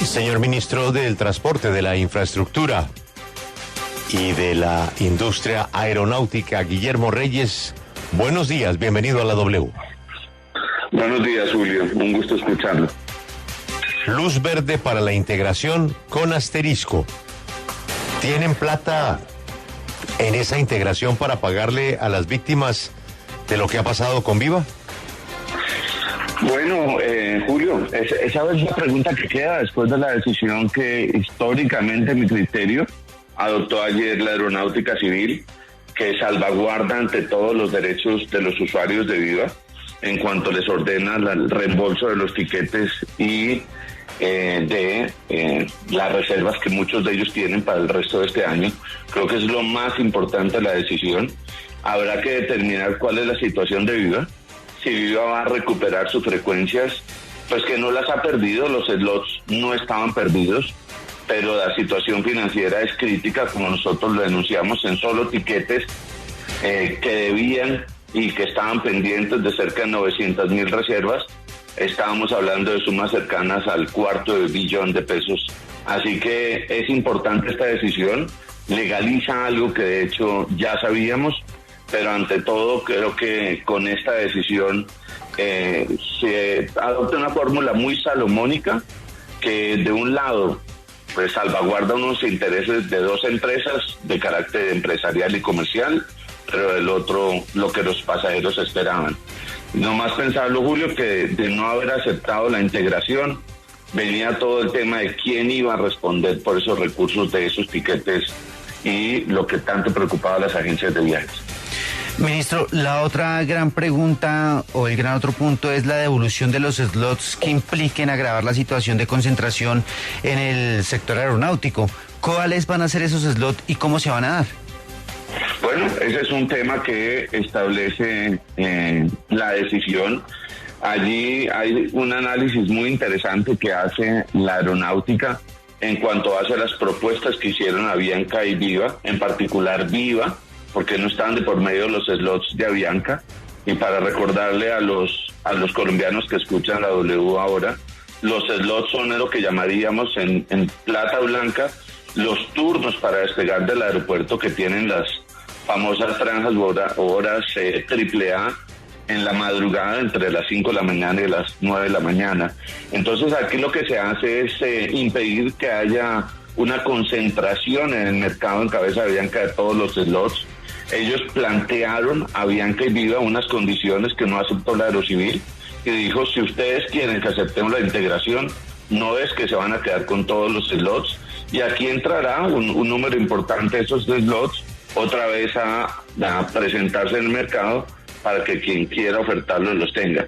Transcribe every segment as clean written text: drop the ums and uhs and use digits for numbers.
Señor ministro del Transporte, de la Infraestructura y de la Industria Aeronáutica, Guillermo Reyes, buenos días, bienvenido a la W. Buenos días, Julio, un gusto escucharlo. Luz verde para la integración con asterisco. ¿Tienen plata en esa integración para pagarle a las víctimas de lo que ha pasado con Viva? Bueno, Julio, esa es la pregunta que queda después de la decisión que históricamente, en mi criterio, adoptó ayer la Aeronáutica Civil, que salvaguarda ante todos los derechos de los usuarios de Viva en cuanto les ordena el reembolso de los tiquetes y de las reservas que muchos de ellos tienen para el resto de este año. Creo que es lo más importante de la decisión. Habrá que determinar cuál es la situación de Viva. Si Viva va a recuperar sus frecuencias, pues que no las ha perdido, los slots no estaban perdidos, pero la situación financiera es crítica, como nosotros lo denunciamos, en solo tiquetes que debían y que estaban pendientes de cerca de 900,000 reservas. Estábamos hablando de sumas cercanas al $250 millón de pesos. Así que es importante esta decisión, legaliza algo que de hecho ya sabíamos, pero ante todo creo que con esta decisión se adopta una fórmula muy salomónica que de un lado pues salvaguarda unos intereses de dos empresas de carácter empresarial y comercial, pero del otro lo que los pasajeros esperaban. No más pensarlo, Julio, que de no haber aceptado la integración venía todo el tema de quién iba a responder por esos recursos de esos tiquetes y lo que tanto preocupaba a las agencias de viajes. Ministro, la otra gran pregunta o el gran otro punto es la devolución de los slots que impliquen agravar la situación de concentración en el sector aeronáutico. ¿Cuáles van a ser esos slots y cómo se van a dar? Bueno, ese es un tema que establece la decisión. Allí hay un análisis muy interesante que hace la aeronáutica en cuanto hace las propuestas que hicieron Avianca y Viva, en particular Viva, porque no estaban de por medio los slots de Avianca. Y para recordarle a los colombianos que escuchan la W ahora, los slots son lo que llamaríamos en plata blanca los turnos para despegar del aeropuerto, que tienen las famosas franjas horas AAA en la madrugada entre las 5 de la mañana y las 9 de la mañana. Entonces aquí lo que se hace es impedir que haya una concentración en el mercado en cabeza de Avianca de todos los slots. Ellos plantearon a Avianca y Viva unas condiciones que no aceptó la Aerocivil y dijo, si ustedes quieren que aceptemos la integración, no es que se van a quedar con todos los slots, y aquí entrará un número importante de esos slots otra vez a presentarse en el mercado para que quien quiera ofertarlos los tenga.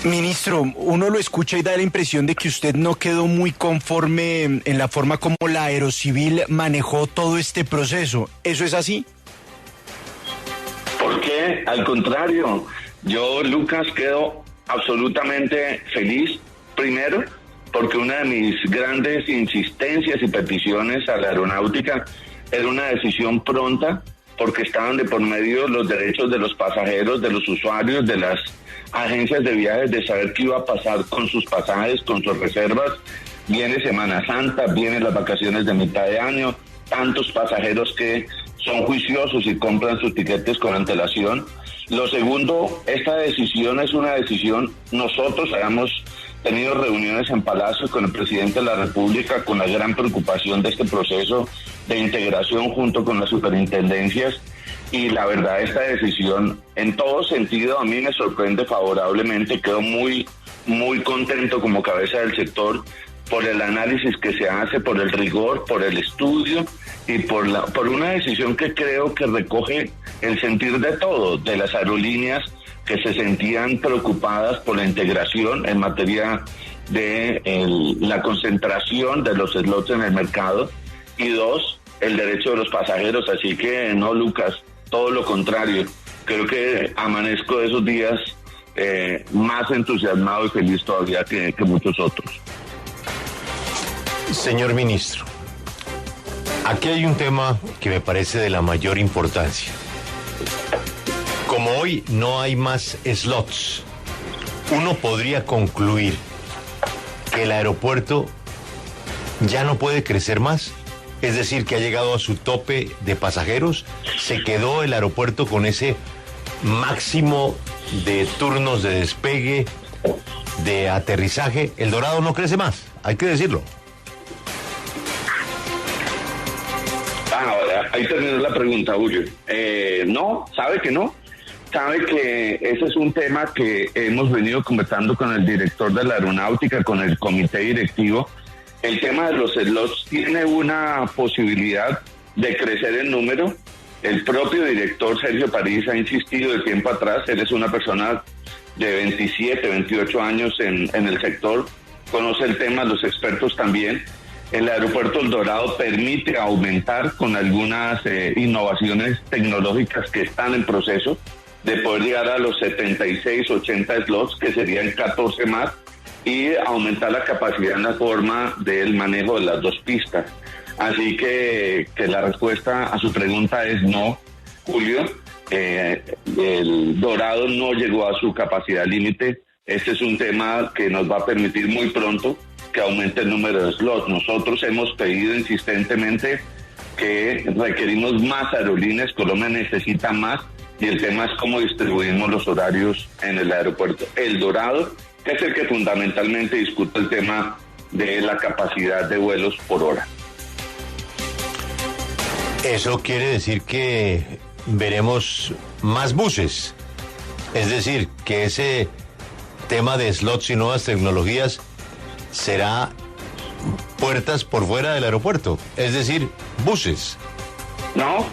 Ministro, uno lo escucha y da la impresión de que usted no quedó muy conforme en la forma como la Aerocivil manejó todo este proceso. ¿Eso es así? ¿Por qué? Al contrario, yo, Lucas, quedo absolutamente feliz. Primero, porque una de mis grandes insistencias y peticiones a la aeronáutica era una decisión pronta, porque estaban de por medio los derechos de los pasajeros, de los usuarios, de las agencias de viajes, de saber qué iba a pasar con sus pasajes, con sus reservas. Viene Semana Santa, vienen las vacaciones de mitad de año, tantos pasajeros que son juiciosos y compran sus tiquetes con antelación. Lo segundo, esta decisión es una decisión, nosotros habíamos tenido reuniones en Palacio con el presidente de la República con la gran preocupación de este proceso de integración junto con las superintendencias, y la verdad esta decisión en todo sentido a mí me sorprende favorablemente. Quedo muy contento como cabeza del sector por el análisis que se hace, por el rigor, por el estudio y por una decisión que creo que recoge el sentir de todos, de las aerolíneas que se sentían preocupadas por la integración en materia de la concentración de los slots en el mercado, y dos, el derecho de los pasajeros. Así que no, Lucas, todo lo contrario, creo que amanezco de esos días más entusiasmado y feliz todavía que muchos otros. Señor ministro, aquí hay un tema que me parece de la mayor importancia. Como hoy no hay más slots, uno podría concluir que el aeropuerto ya no puede crecer más? Es decir, que ha llegado a su tope de pasajeros. ¿Se quedó el aeropuerto con ese máximo de turnos de despegue, de aterrizaje? El Dorado no crece más, hay que decirlo. Ahí terminó la pregunta, Julio. No, sabe que no. Sabe que ese es un tema que hemos venido conversando con el director de la aeronáutica, con el comité directivo. El tema de los slots tiene una posibilidad de crecer en número. El propio director Sergio París ha insistido de tiempo atrás. Él es una persona de 27, 28 años en el sector, conoce el tema, los expertos también. El aeropuerto El Dorado permite aumentar con algunas innovaciones tecnológicas que están en proceso de poder llegar a los 76, 80 slots, que serían 14 más, y aumentar la capacidad en la forma del manejo de las dos pistas. Así que la respuesta a su pregunta es no, Julio. El Dorado no llegó a su capacidad límite. Este es un tema que nos va a permitir muy pronto que aumente el número de slots. Nosotros hemos pedido insistentemente que requerimos más aerolíneas, Colombia necesita más, y el tema es cómo distribuimos los horarios en el aeropuerto El Dorado, que es el que fundamentalmente discute el tema de la capacidad de vuelos por hora. Eso quiere decir que veremos más buses, es decir, que ese tema de slots y nuevas tecnologías será puertas por fuera del aeropuerto, es decir, buses. No.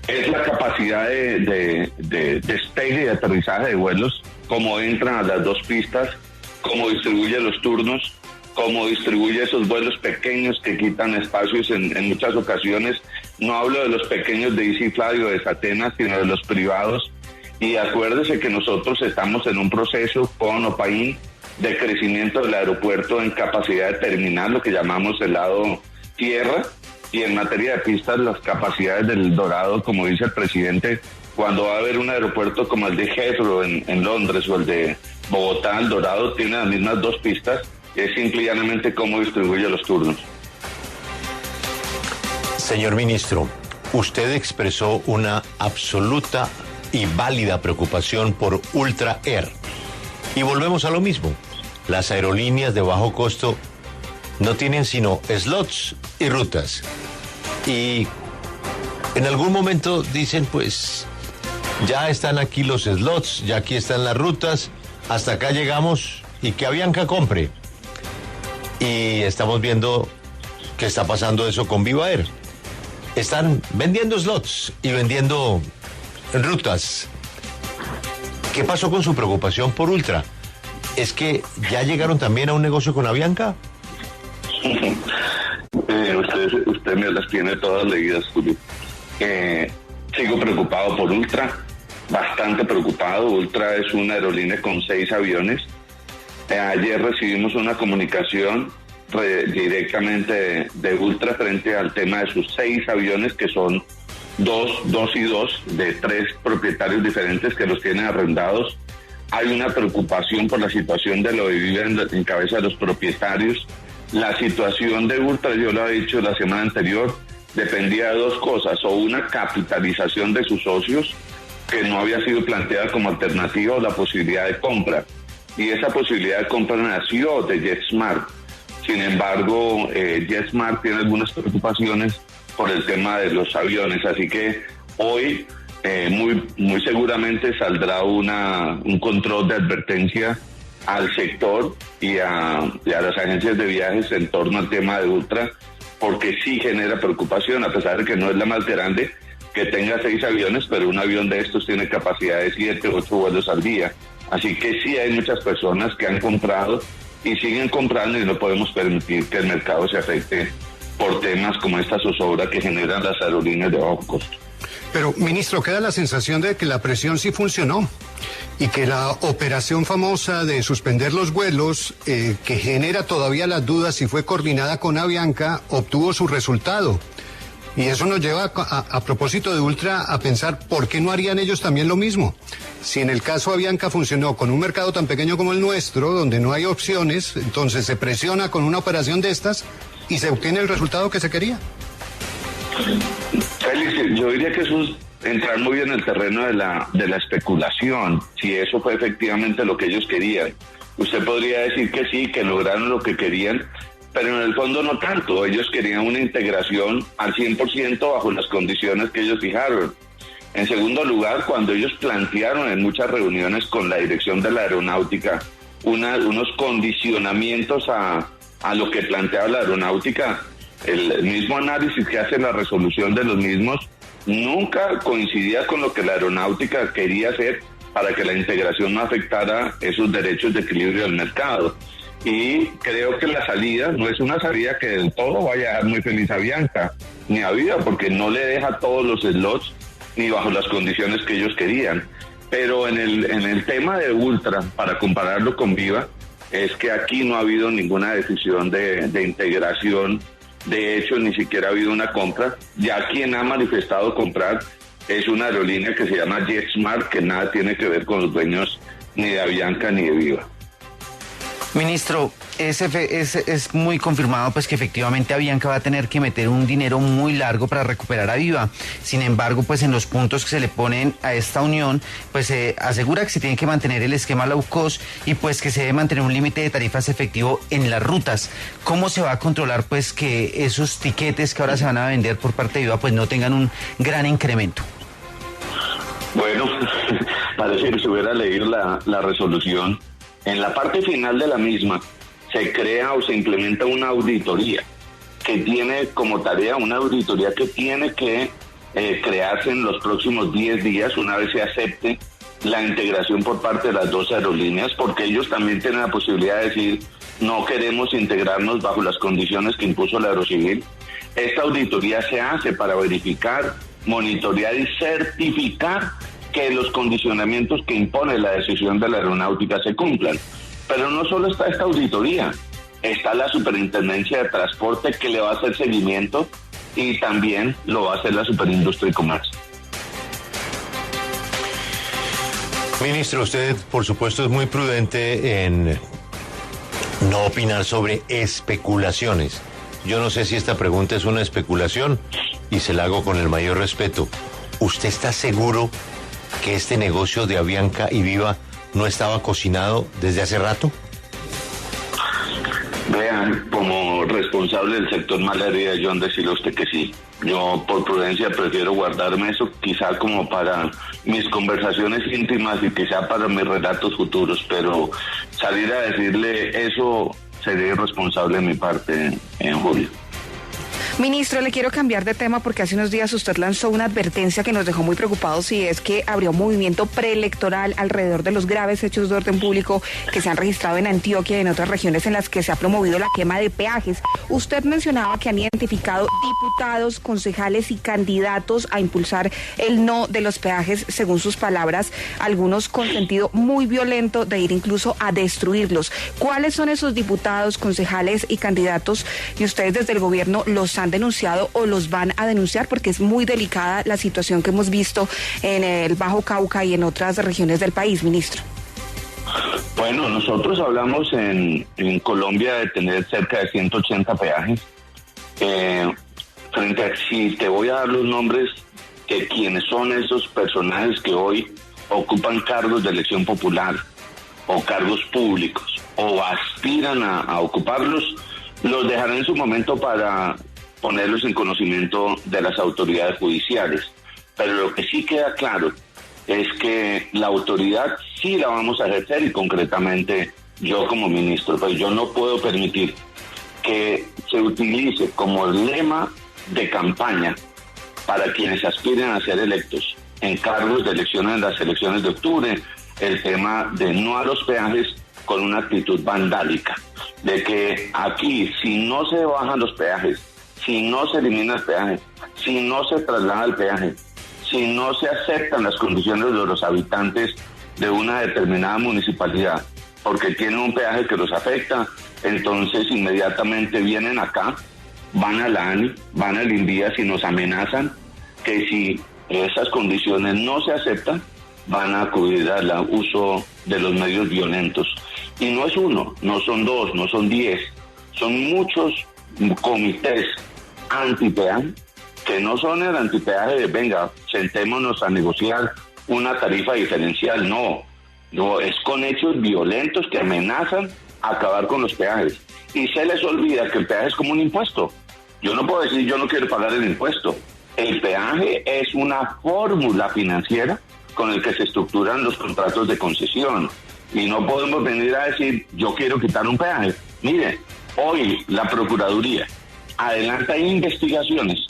Es la capacidad de despegue y de aterrizaje de vuelos, cómo entran a las dos pistas, cómo distribuye los turnos, cómo distribuye esos vuelos pequeños que quitan espacios en muchas ocasiones. No hablo de los pequeños de EasyFly o de Satena, sino de los privados. Y acuérdese que nosotros estamos en un proceso con OPAIN de crecimiento del aeropuerto en capacidad de terminal, lo que llamamos el lado tierra, y en materia de pistas las capacidades del Dorado, como dice el presidente, cuando va a haber un aeropuerto como el de Heathrow en Londres o el de Bogotá, el Dorado tiene las mismas dos pistas, es simple y llanamente cómo distribuye los turnos. Señor ministro, usted expresó una absoluta y válida preocupación por Ultra Air. Y volvemos a lo mismo. Las aerolíneas de bajo costo no tienen sino slots y rutas. Y en algún momento dicen, pues, ya están aquí los slots, ya aquí están las rutas, hasta acá llegamos y que Avianca compre. Y estamos viendo que está pasando eso con Viva Air. Están vendiendo slots y vendiendo rutas. ¿Qué pasó con su preocupación por Ultra? ¿Es que ya llegaron también a un negocio con Avianca? Usted me las tiene todas leídas, Julio. Sigo preocupado por Ultra, bastante preocupado. Ultra es una aerolínea con 6 aviones. Ayer recibimos una comunicación directamente de Ultra frente al tema de sus 6 aviones, que son 2 y 2 de 3 propietarios diferentes que los tienen arrendados. Hay una preocupación por la situación de lo que viven en cabeza de los propietarios. La situación de Ultra, yo lo he dicho la semana anterior, dependía de 2 cosas: o una capitalización de sus socios, que no había sido planteada como alternativa, o la posibilidad de compra. Y esa posibilidad de compra nació de JetSmart. Sin embargo, JetSmart tiene algunas preocupaciones por el tema de los aviones, así que hoy muy seguramente saldrá un control de advertencia al sector y a las agencias de viajes en torno al tema de Ultra, porque sí genera preocupación, a pesar de que no es la más grande, que tenga 6 aviones, pero un avión de estos tiene capacidad de 7, 8 vuelos al día. Así que sí hay muchas personas que han comprado y siguen comprando, y no podemos permitir que el mercado se afecte por temas como esta zozobra que generan las aerolíneas de bajo costo. Pero, ministro, queda la sensación de que la presión sí funcionó y que la operación famosa de suspender los vuelos, que genera todavía las dudas si fue coordinada con Avianca, obtuvo su resultado. Y eso nos lleva a propósito de Ultra a pensar por qué no harían ellos también lo mismo. Si en el caso Avianca funcionó con un mercado tan pequeño como el nuestro, donde no hay opciones, entonces se presiona con una operación de estas y se obtiene el resultado que se quería. Félix, yo diría que eso es entrar muy bien en el terreno de la especulación, si eso fue efectivamente lo que ellos querían. Usted podría decir que sí, que lograron lo que querían, pero en el fondo no tanto. Ellos querían una integración al 100% bajo las condiciones que ellos fijaron. En segundo lugar, cuando ellos plantearon en muchas reuniones con la dirección de la aeronáutica unos condicionamientos a lo que planteaba la aeronáutica, el mismo análisis que hace la resolución de los mismos nunca coincidía con lo que la aeronáutica quería hacer para que la integración no afectara esos derechos de equilibrio del mercado. Y creo que la salida no es una salida que del todo vaya a dar muy feliz a Bianca ni a Viva, porque no le deja todos los slots ni bajo las condiciones que ellos querían. Pero en el tema de Ultra, para compararlo con Viva, es que aquí no ha habido ninguna decisión de integración. De hecho, ni siquiera ha habido una compra. Ya quien ha manifestado comprar es una aerolínea que se llama JetSmart, que nada tiene que ver con los dueños ni de Avianca ni de Viva. Ministro, es muy confirmado pues que efectivamente Avianca va a tener que meter un dinero muy largo para recuperar a Viva. Sin embargo, pues en los puntos que se le ponen a esta unión, pues se asegura que se tiene que mantener el esquema low cost y pues que se debe mantener un límite de tarifas efectivo en las rutas. ¿Cómo se va a controlar pues que esos tiquetes que ahora se van a vender por parte de Viva pues no tengan un gran incremento? Bueno, parece que se hubiera leído la resolución. En la parte final de la misma se crea o se implementa una auditoría que tiene como tarea, una auditoría que tiene que crearse en los próximos 10 días una vez se acepte la integración por parte de las dos aerolíneas, porque ellos también tienen la posibilidad de decir no queremos integrarnos bajo las condiciones que impuso la Aerocivil. Esta auditoría se hace para verificar, monitorear y certificar que los condicionamientos que impone la decisión de la aeronáutica se cumplan. Pero no solo está esta auditoría, está la Superintendencia de Transporte que le va a hacer seguimiento y también lo va a hacer la Superindustria y Comercio. Ministro, usted por supuesto es muy prudente en no opinar sobre especulaciones. Yo no sé si esta pregunta es una especulación y se la hago con el mayor respeto. ¿Usted está seguro que este negocio de Avianca y Viva no estaba cocinado desde hace rato? Vean, como responsable del sector mal haría yo en decirle a usted que sí. Yo por prudencia prefiero guardarme eso quizá como para mis conversaciones íntimas y quizá para mis relatos futuros, pero salir a decirle eso sería irresponsable de mi parte, Julio. Ministro, le quiero cambiar de tema porque hace unos días usted lanzó una advertencia que nos dejó muy preocupados y es que habría un movimiento preelectoral alrededor de los graves hechos de orden público que se han registrado en Antioquia y en otras regiones en las que se ha promovido la quema de peajes. Usted mencionaba que han identificado diputados, concejales y candidatos a impulsar el no de los peajes, según sus palabras, algunos con sentido muy violento de ir incluso a destruirlos. ¿Cuáles son esos diputados, concejales y candidatos y ustedes desde el gobierno los han denunciado o los van a denunciar? Porque es muy delicada la situación que hemos visto en el Bajo Cauca y en otras regiones del país, ministro. Bueno, nosotros hablamos en Colombia de tener cerca de 180 peajes. Frente a si te voy a dar los nombres de quienes son esos personajes que hoy ocupan cargos de elección popular o cargos públicos o aspiran a ocuparlos, los dejaré en su momento para ponerlos en conocimiento de las autoridades judiciales. Pero lo que sí queda claro es que la autoridad sí la vamos a ejercer y concretamente yo como ministro, pues yo no puedo permitir que se utilice como lema de campaña para quienes aspiren a ser electos en cargos de elecciones en las elecciones de octubre el tema de no a los peajes con una actitud vandálica, de que aquí si no se bajan los peajes, si no se elimina el peaje, si no se traslada el peaje, si no se aceptan las condiciones de los habitantes de una determinada municipalidad, porque tienen un peaje que los afecta, entonces inmediatamente vienen acá, van a la ANI, van al INVIAS y nos amenazan que si esas condiciones no se aceptan, van a acudir al uso de los medios violentos. Y no es uno, no son dos, no son 10, son muchos comités antipeaje, que no son el antipeaje de venga, sentémonos a negociar una tarifa diferencial, no, es con hechos violentos que amenazan acabar con los peajes. Y se les olvida que el peaje es como un impuesto. Yo no puedo decir yo no quiero pagar el impuesto. El peaje es una fórmula financiera con el que se estructuran los contratos de concesión. Y no podemos venir a decir yo quiero quitar un peaje. Mire, hoy la Procuraduría adelanta investigaciones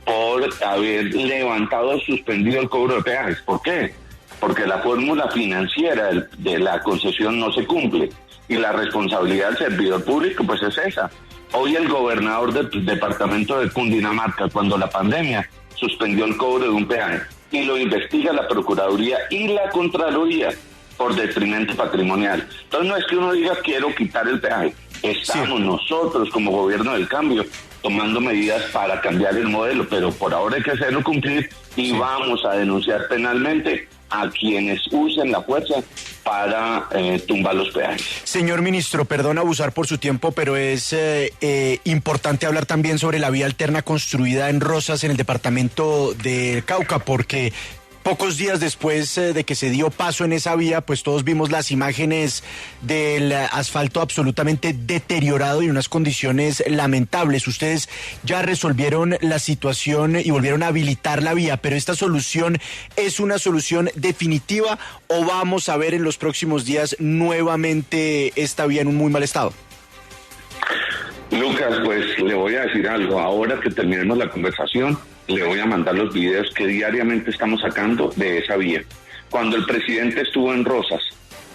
por haber levantado o suspendido el cobro de peajes. ¿Por qué? Porque la fórmula financiera de la concesión no se cumple y la responsabilidad del servidor público pues es esa. Hoy el gobernador del departamento de Cundinamarca, cuando la pandemia, suspendió el cobro de un peaje y lo investiga la Procuraduría y la Contraloría por detrimento patrimonial. Entonces no es que uno diga quiero quitar el peaje, estamos nosotros como gobierno del cambio tomando medidas para cambiar el modelo, pero por ahora hay que hacerlo cumplir y vamos a denunciar penalmente a quienes usen la fuerza para tumbar los peajes. Señor ministro, perdón abusar por su tiempo, pero es importante hablar también sobre la vía alterna construida en Rosas, en el departamento del Cauca, porque pocos días después de que se dio paso en esa vía, pues todos vimos las imágenes del asfalto absolutamente deteriorado y unas condiciones lamentables. Ustedes ya resolvieron la situación y volvieron a habilitar la vía, pero ¿esta solución es una solución definitiva o vamos a ver en los próximos días nuevamente esta vía en un muy mal estado? Lucas, pues le voy a decir algo. Ahora que terminemos la conversación, le voy a mandar los videos que diariamente estamos sacando de esa vía. Cuando el presidente estuvo en Rosas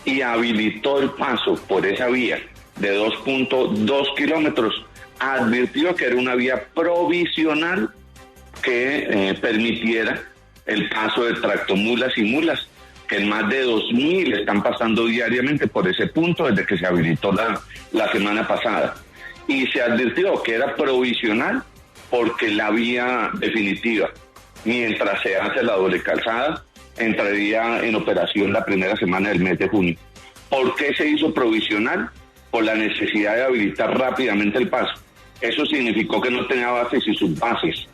y habilitó el paso por esa vía de 2.2 kilómetros, advirtió que era una vía provisional que permitiera el paso de tractomulas y mulas, que en más de 2.000 están pasando diariamente por ese punto desde que se habilitó la semana pasada. Y se advirtió que era provisional porque la vía definitiva, mientras se hace la doble calzada, entraría en operación la primera semana del mes de junio. ¿Por qué se hizo provisional? Por la necesidad de habilitar rápidamente el paso. Eso significó que no tenía bases y subbases.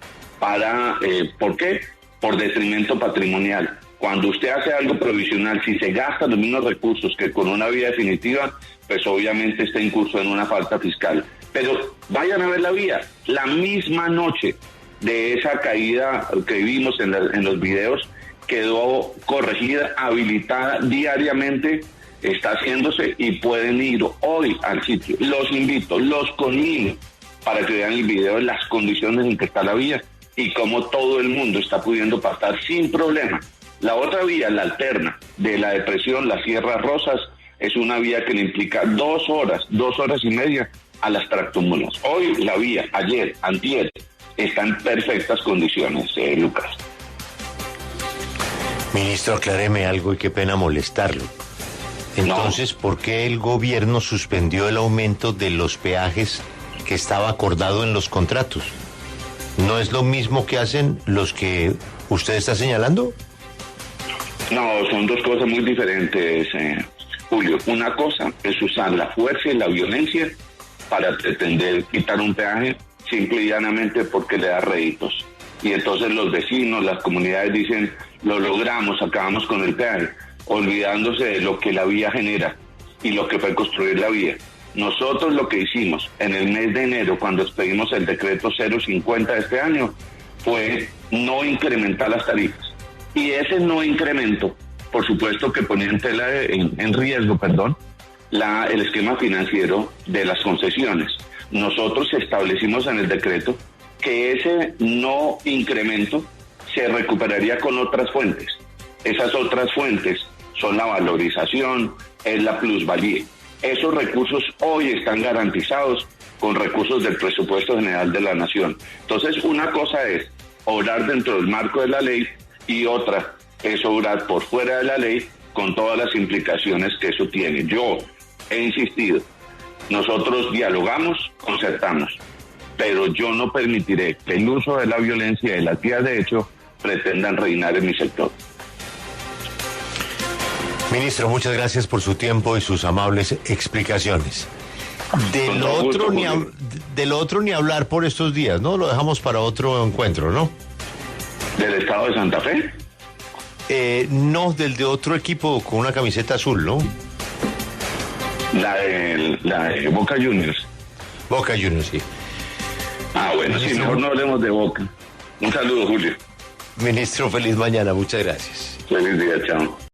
¿Por qué? Por detrimento patrimonial. Cuando usted hace algo provisional, si se gastan los mismos recursos que con una vía definitiva, pues obviamente está incurso en una falta fiscal. Pero vayan a ver la vía. La misma noche de esa caída que vimos en los videos, quedó corregida, habilitada diariamente, está haciéndose y pueden ir hoy al sitio. Los invito, los conmino para que vean el video de las condiciones en que está la vía y cómo todo el mundo está pudiendo pasar sin problema. La otra vía, la alterna de la depresión, la Sierra Rosas, es una vía que le implica 2 horas y media a las tractomulas. Hoy la vía, ayer, antier, está en perfectas condiciones, Lucas. Ministro, acláreme algo y qué pena molestarlo. Entonces, ¿por qué el gobierno suspendió el aumento de los peajes que estaba acordado en los contratos? ¿No es lo mismo que hacen los que usted está señalando? No, son dos cosas muy diferentes, Julio. Una cosa es usar la fuerza y la violencia para pretender quitar un peaje simple y llanamente porque le da réditos. Y entonces los vecinos, las comunidades dicen, lo logramos, acabamos con el peaje, olvidándose de lo que la vía genera y lo que fue construir la vía. Nosotros lo que hicimos en el mes de enero, cuando expedimos el decreto 050 de este año, fue no incrementar las tarifas. Y ese no incremento, por supuesto que ponía en riesgo, el esquema financiero de las concesiones. Nosotros establecimos en el decreto que ese no incremento se recuperaría con otras fuentes. Esas otras fuentes son la valorización, es la plusvalía. Esos recursos hoy están garantizados con recursos del presupuesto general de la Nación. Entonces, una cosa es obrar dentro del marco de la ley y otra es obrar por fuera de la ley con todas las implicaciones que eso tiene. Yo he insistido, nosotros dialogamos, concertamos. pero yo no permitiré que el uso de la violencia y las vías de hecho pretendan reinar en mi sector. Ministro, muchas gracias por su tiempo y sus amables explicaciones. Del otro ni hablar por estos días, ¿no? Lo dejamos para otro encuentro, ¿no? ¿Del estado de Santa Fe? No, del de otro equipo con una camiseta azul, ¿no? La de Boca Juniors. Boca Juniors, sí. Ah, bueno, sí, mejor no hablemos de Boca. Un saludo, Julio. Ministro, feliz mañana, muchas gracias. Feliz día, chao.